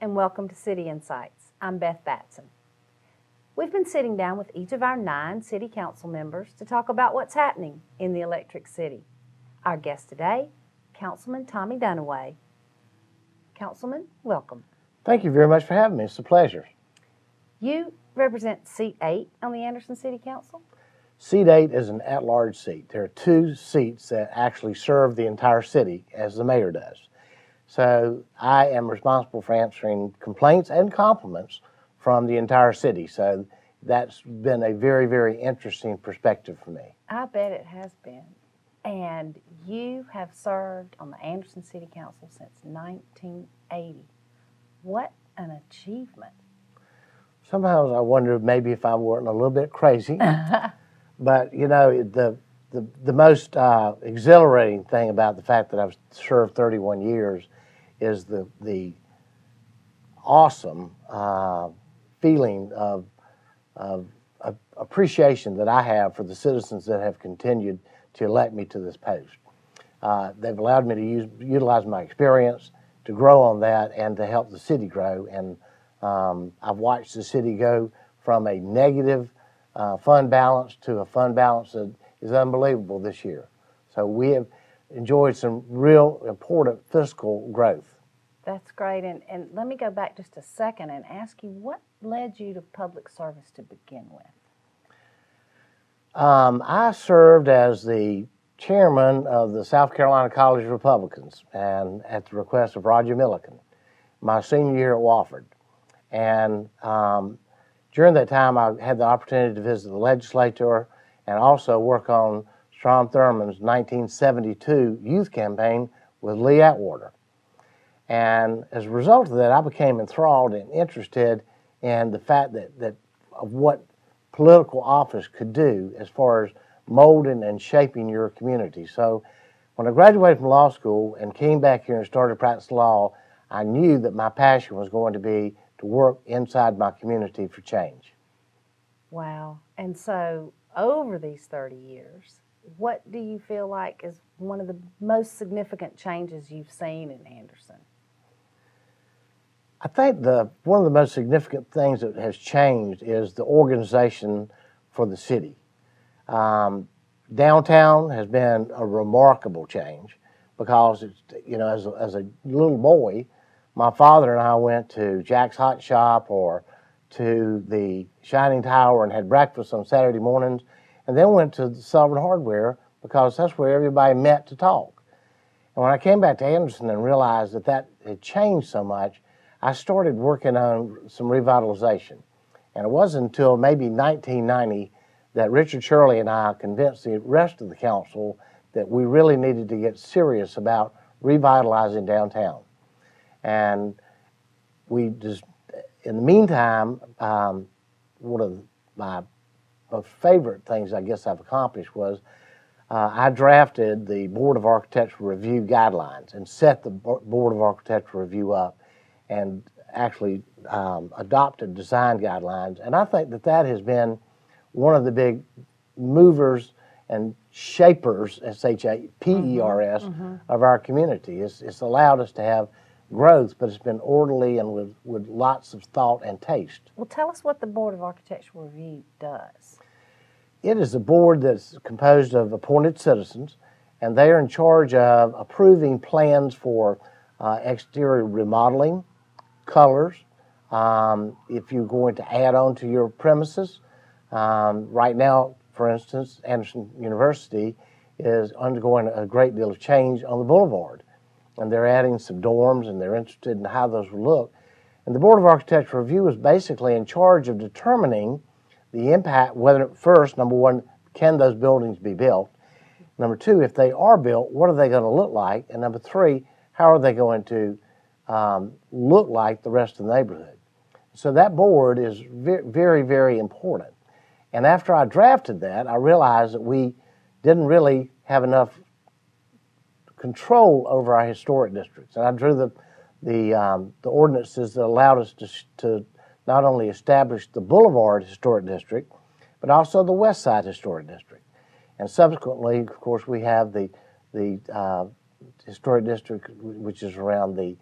and welcome to City Insights. I'm Beth Batson. We've been sitting down with each of our 9 City Council members to talk about what's happening in the Electric City. Our guest today, Councilman Tommy Dunaway. Councilman, welcome. Thank you very much for having me. It's a pleasure. You represent Seat 8 on the Anderson City Council? Seat 8 is an at-large seat. There are 2 seats that actually serve the entire city, as the mayor does. So I am responsible for answering complaints and compliments from the entire city. So that's been a very, very interesting perspective for me. I bet it has been. And you have served on the Anderson City Council since 1980. What an achievement. Sometimes I wonder maybe if I weren't a little bit crazy. But, you know, the most exhilarating thing about the fact that I've served 31 years is the awesome feeling of appreciation that I have for the citizens that have continued to elect me to this post. They've allowed me to utilize my experience to grow on that and to help the city grow. And I've watched the city go from a negative fund balance to a fund balance that is unbelievable this year. So we have enjoyed some real important fiscal growth. That's great. And let me go back just a second and ask you, what led you to public service to begin with? I served as the chairman of the South Carolina College Republicans, and at the request of Roger Milliken, my senior year at Wofford. And during that time, I had the opportunity to visit the legislature and also work on Strom Thurmond's 1972 youth campaign with Lee Atwater. And as a result of that, I became enthralled and interested in the fact that of what political office could do as far as molding and shaping your community. So when I graduated from law school and came back here and started practicing law, I knew that my passion was going to be to work inside my community for change. Wow. And so over these 30 years, what do you feel like is one of the most significant changes you've seen in Anderson? I think one of the most significant things that has changed is the organization for the city. Downtown has been a remarkable change because, it's, you know, as a little boy, my father and I went to Jack's Hot Shop or to the Shining Tower and had breakfast on Saturday mornings, and then went to the Sullivan Hardware because that's where everybody met to talk. And when I came back to Anderson and realized that had changed so much, I started working on some revitalization. And it wasn't until maybe 1990 that Richard Shirley and I convinced the rest of the council that we really needed to get serious about revitalizing downtown. And we just, in the meantime, one of my most favorite things I guess I've accomplished was I drafted the Board of Architectural Review guidelines and set the Board of Architectural Review up and actually adopted design guidelines. And I think that has been one of the big movers and shapers, S-H-A-P-E-R-S, of our community. It's allowed us to have growth, but it's been orderly and with lots of thought and taste. Well, tell us what the Board of Architectural Review does. It is a board that's composed of appointed citizens, and they are in charge of approving plans for exterior remodeling, colors, if you're going to add on to your premises. Right now, for instance, Anderson University is undergoing a great deal of change on the boulevard. And they're adding some dorms, and they're interested in how those will look. And the Board of Architectural Review is basically in charge of determining the impact, whether first, number one, can those buildings be built? Number two, if they are built, what are they going to look like? And number three, how are they going to look like the rest of the neighborhood? So that board is very, very important. And after I drafted that, I realized that we didn't really have enough control over our historic districts. And I drew the ordinances that allowed us to not only establish the Boulevard Historic District, but also the West Side Historic District. And subsequently, of course, we have the Historic District, which is around the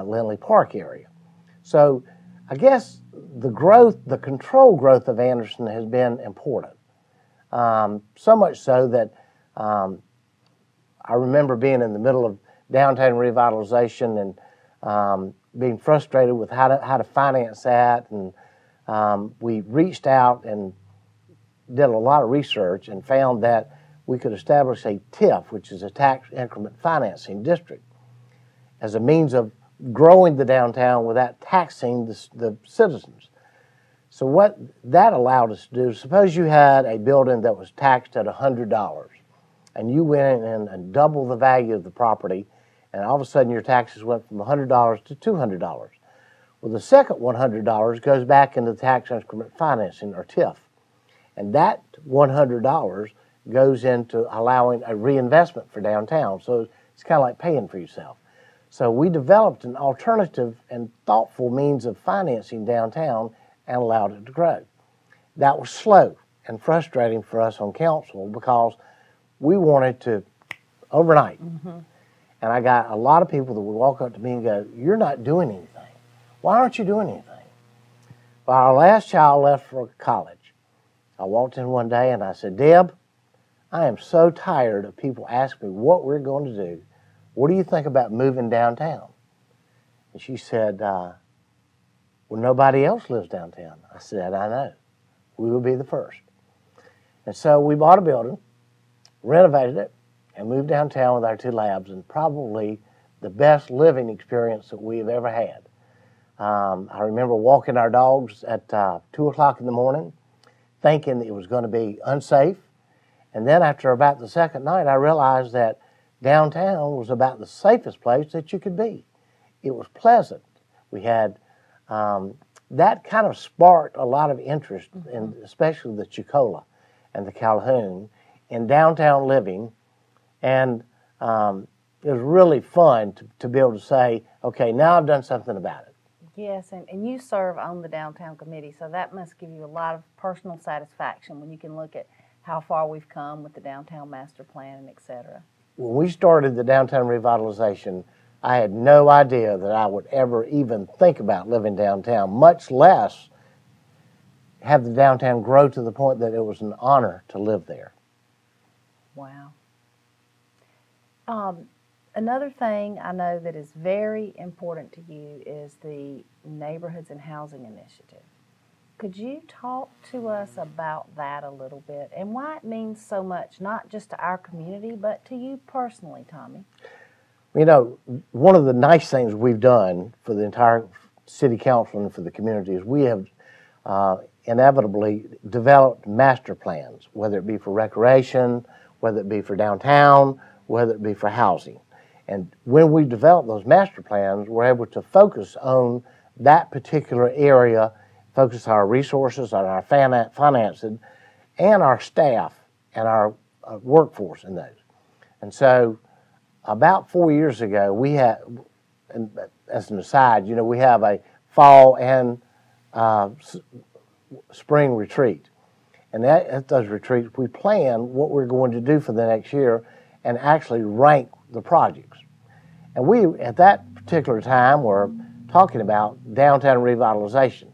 Lindley Park area. So I guess the growth, the controlled growth of Anderson has been important. So much so that I remember being in the middle of downtown revitalization and being frustrated with how to finance that. And we reached out and did a lot of research and found that we could establish a TIF, which is a tax increment financing district, as a means of growing the downtown without taxing the citizens. So what that allowed us to do, suppose you had a building that was taxed at $100, and you went in and doubled the value of the property, and all of a sudden your taxes went from $100 to $200. Well, the second $100 goes back into tax increment financing, or TIF, and that $100 goes into allowing a reinvestment for downtown. So it's kind of like paying for yourself. So we developed an alternative and thoughtful means of financing downtown and allowed it to grow. That was slow and frustrating for us on council because we wanted to overnight. And I got a lot of people that would walk up to me and go, "You're not doing anything. Why aren't you doing anything?" Well, our last child left for college. I walked in one day and I said, "Deb, I am so tired of people asking me what we're going to do. What do you think about moving downtown?" And she said, "Well, nobody else lives downtown." I said, "I know. We will be the first." And so we bought a building, renovated it, and moved downtown with our 2 labs, and probably the best living experience that we have ever had. I remember walking our dogs at 2 o'clock in the morning, thinking it was going to be unsafe. And then after about the second night, I realized that downtown was about the safest place that you could be. It was pleasant. We had that kind of sparked a lot of interest, in especially the Chicola and the Calhoun, in downtown living. And it was really fun to be able to say, okay, now I've done something about it. Yes, and you serve on the downtown committee, so that must give you a lot of personal satisfaction when you can look at how far we've come with the downtown master plan and et cetera. When we started the downtown revitalization, I had no idea that I would ever even think about living downtown, much less have the downtown grow to the point that it was an honor to live there. Wow. Another thing I know that is very important to you is the Neighborhoods and Housing Initiative. Could you talk to us about that a little bit and why it means so much, not just to our community, but to you personally, Tommy? You know, one of the nice things we've done for the entire city council and for the community is we have inevitably developed master plans, whether it be for recreation, whether it be for downtown, whether it be for housing. And when we develop those master plans, we're able to focus on that particular area, focus our resources on our finances and our staff and our workforce in those. And so about 4 years ago, we had, and as an aside, you know, we have a fall and spring retreat. And at those retreats, we plan what we're going to do for the next year and actually rank the projects. And we, at that particular time, were talking about downtown revitalization.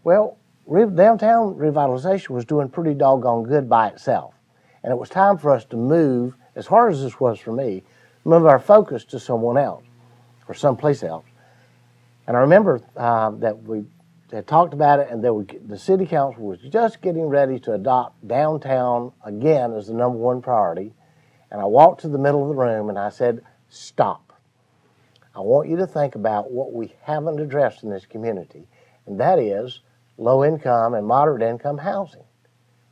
Well, downtown revitalization was doing pretty doggone good by itself. And it was time for us to move, as hard as this was for me, move our focus to someone else or someplace else. And I remember that we had talked about it, and the city council was just getting ready to adopt downtown again as the #1 priority. And I walked to the middle of the room and I said, "Stop. I want you to think about what we haven't addressed in this community, and that is low income and moderate income housing.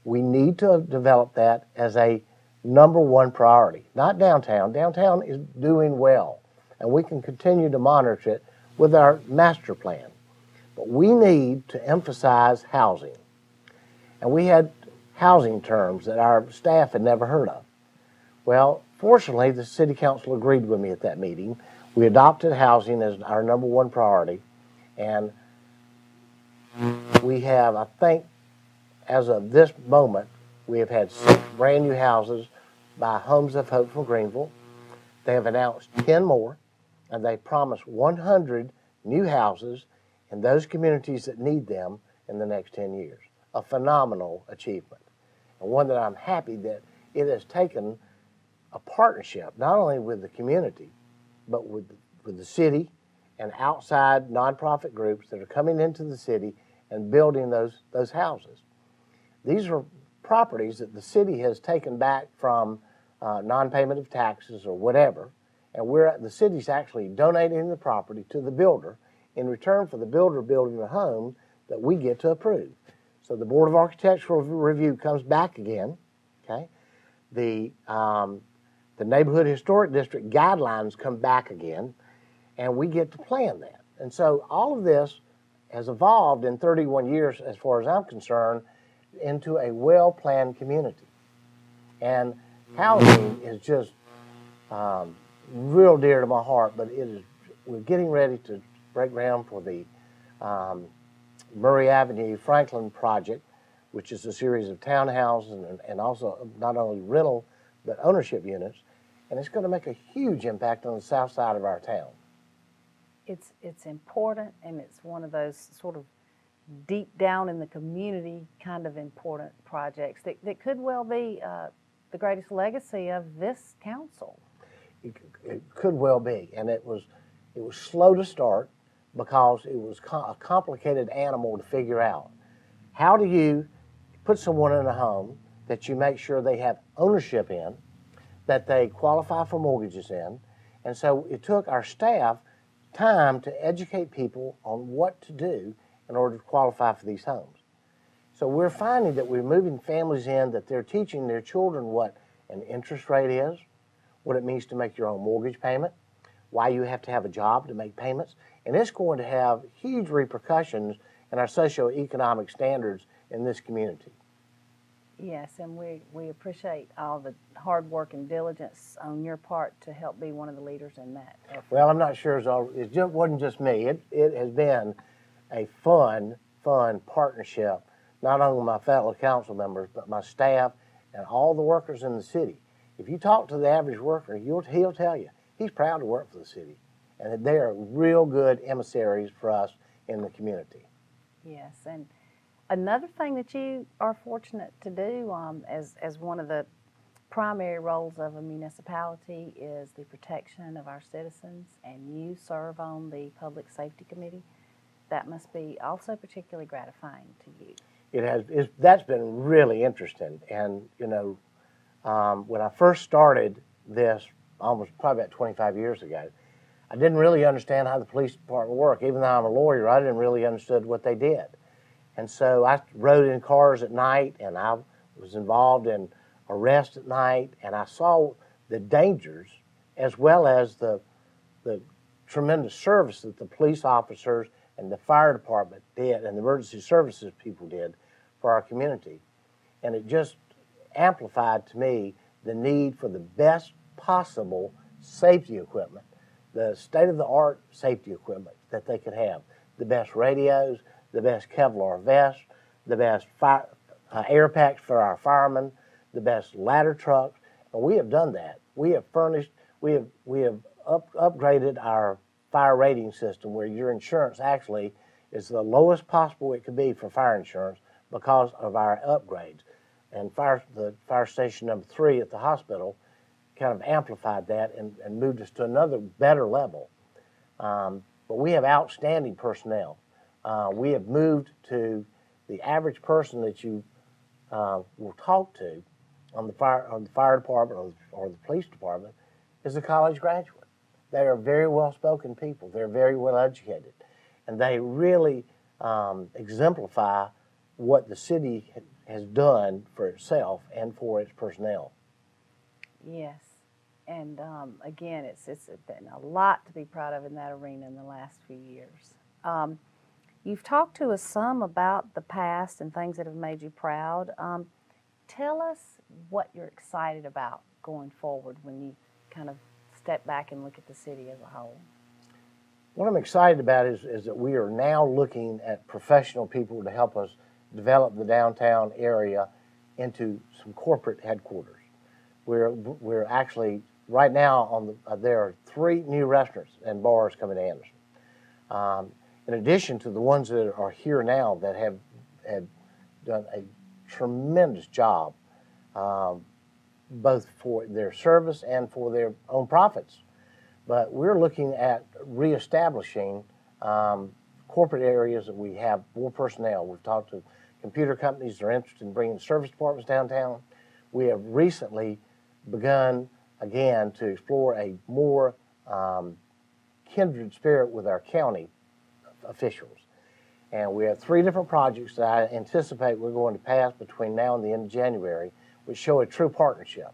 We need to develop that as a #1 priority, not downtown. Downtown is doing well, and we can continue to monitor it with our master plan. But we need to emphasize housing." And we had housing terms that our staff had never heard of. Well, fortunately, the city council agreed with me at that meeting. We adopted housing as our #1 priority, and we have, I think, as of this moment, we have had 6 brand new houses by Homes of Hope from Greenville. They have announced 10 more, and they promised 100 new houses in those communities that need them in the next 10 years. A phenomenal achievement, and one that I'm happy that it has taken a partnership, not only with the community, but with the city and outside nonprofit groups that are coming into the city and building those houses. These are properties that the city has taken back from non-payment of taxes or whatever, and the city's actually donating the property to the builder in return for the builder building a home that we get to approve. So the Board of Architectural Review comes back again, okay? The Neighborhood Historic District guidelines come back again, and we get to plan that. And so all of this has evolved in 31 years, as far as I'm concerned, into a well-planned community. And housing is just real dear to my heart, but we're getting ready to break ground for the Murray Avenue Franklin project, which is a series of townhouses and also not only rental but ownership units, and it's going to make a huge impact on the south side of our town. It's important, and it's one of those sort of deep down in the community kind of important projects that could well be the greatest legacy of this council. It could well be, and it was slow to start because it was a complicated animal to figure out. How do you put someone in a home that you make sure they have ownership in, that they qualify for mortgages in, and so it took our staff time to educate people on what to do in order to qualify for these homes. So we're finding that we're moving families in, that they're teaching their children what an interest rate is, what it means to make your own mortgage payment, why you have to have a job to make payments, and it's going to have huge repercussions in our socioeconomic standards in this community. Yes, and we appreciate all the hard work and diligence on your part to help be one of the leaders in that effort. Well, I'm not sure it wasn't just me. It has been a fun partnership, not only with my fellow council members, but my staff and all the workers in the city. If you talk to the average worker, he'll tell you he's proud to work for the city, and that they are real good emissaries for us in the community. Yes, and another thing that you are fortunate to do as one of the primary roles of a municipality is the protection of our citizens, and you serve on the Public Safety Committee. That must be also particularly gratifying to you. It has. That's been really interesting, and you know, when I first started this, almost probably about 25 years ago, I didn't really understand how the police department worked. Even though I'm a lawyer, I didn't really understand what they did. And so I rode in cars at night, and I was involved in arrests at night, and I saw the dangers as well as the tremendous service that the police officers and the fire department did and the emergency services people did for our community. And it just amplified to me the need for the best possible safety equipment, the state-of-the-art safety equipment that they could have, the best radios, the best Kevlar vests, the best air packs for our firemen, the best ladder trucks, and we have done that. We have furnished, we have upgraded our fire rating system where your insurance actually is the lowest possible it could be for fire insurance because of our upgrades. And the fire station number 3 at the hospital kind of amplified that and moved us to another better level. But we have outstanding personnel. We have moved to the average person that you will talk to on the fire department or the police department is a college graduate. They are very well-spoken people. They're very well-educated, and they really exemplify what the city has done for itself and for its personnel. Yes, and again, it's been a lot to be proud of in that arena in the last few years. You've talked to us some about the past and things that have made you proud. Tell us what you're excited about going forward when you kind of step back and look at the city as a whole. What I'm excited about is that we are now looking at professional people to help us develop the downtown area into some corporate headquarters. We're actually, right now, there are 3 new restaurants and bars coming to Anderson. in addition to the ones that are here now that have done a tremendous job, both for their service and for their own profits. But we're looking at reestablishing corporate areas that we have more personnel. We've talked to computer companies that are interested in bringing service departments downtown. We have recently begun again to explore a more kindred spirit with our county officials. And we have 3 different projects that I anticipate we're going to pass between now and the end of January, which show a true partnership.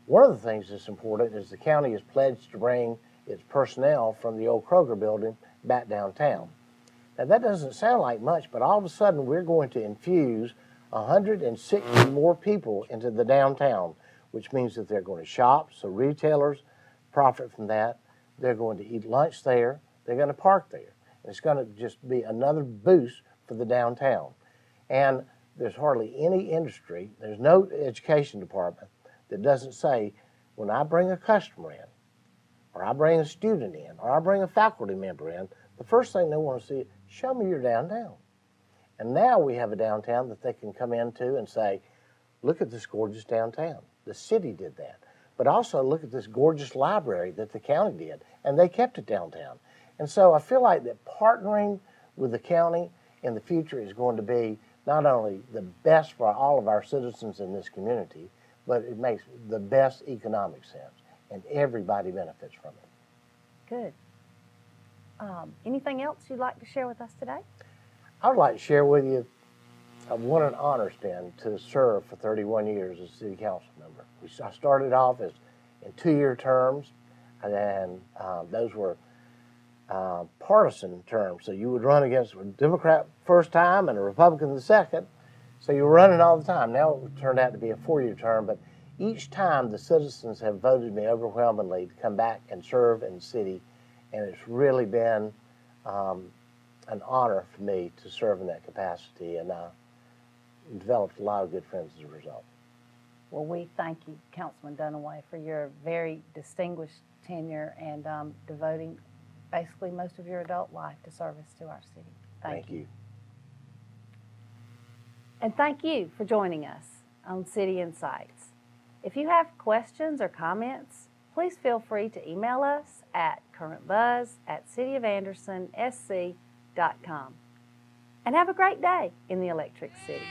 One of the things that's important is the county has pledged to bring its personnel from the old Kroger building back downtown. Now that doesn't sound like much, but all of a sudden we're going to infuse 160 more people into the downtown, which means that they're going to shop, so retailers profit from that. They're going to eat lunch there. They're going to park there. It's going to just be another boost for the downtown. And there's hardly any industry, there's no education department that doesn't say, when I bring a customer in, or I bring a student in, or I bring a faculty member in, the first thing they want to see is, show me your downtown. And now we have a downtown that they can come into and say, look at this gorgeous downtown. The city did that. But also look at this gorgeous library that the county did, and they kept it downtown. And so I feel like that partnering with the county in the future is going to be not only the best for all of our citizens in this community, but it makes the best economic sense, and everybody benefits from it. Good. Anything else you'd like to share with us today? I would like to share with you what an honor it's been to serve for 31 years as a city council member. I started off as in 2-year terms, and those were partisan terms. So you would run against a Democrat first time and a Republican the second. So you were running all the time. Now it turned out to be a 4-year term, but each time the citizens have voted me overwhelmingly to come back and serve in the city, and it's really been an honor for me to serve in that capacity, and developed a lot of good friends as a result. Well, we thank you, Councilman Dunaway, for your very distinguished tenure and devoting basically most of your adult life to service to our city. Thank you. And thank you for joining us on City Insights. If you have questions or comments, please feel free to email us at currentbuzz@cityofandersonsc.com. And have a great day in the Electric City.